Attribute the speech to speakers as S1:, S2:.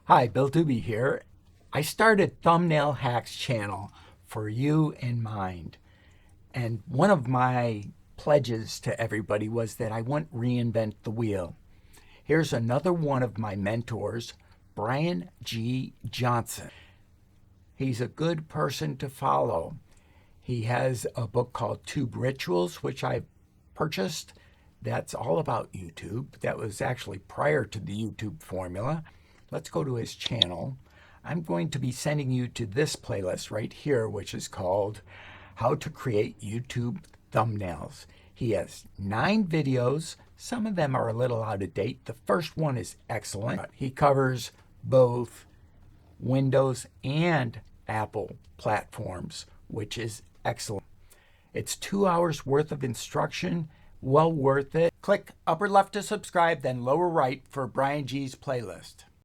S1: Hi, Bill Doobie here. I started Thumbnail Hacks channel for you in mind. And one of my pledges to everybody was that I wouldn't reinvent the wheel. Here's another one of my mentors, Brian G. Johnson. He's a good person to follow. He has a book called Tube Rituals, which I purchased. That's all about YouTube. That was actually prior to the YouTube formula. Let's go to his channel. I'm going to be sending you to this playlist right here, which is called How to Create YouTube Thumbnails. He has 9 videos. Some of them are a little out of date. The first one is excellent. He covers both Windows and Apple platforms, which is excellent. It's 2 hours worth of instruction, well worth it. Click upper left to subscribe, then lower right for Brian G's playlist.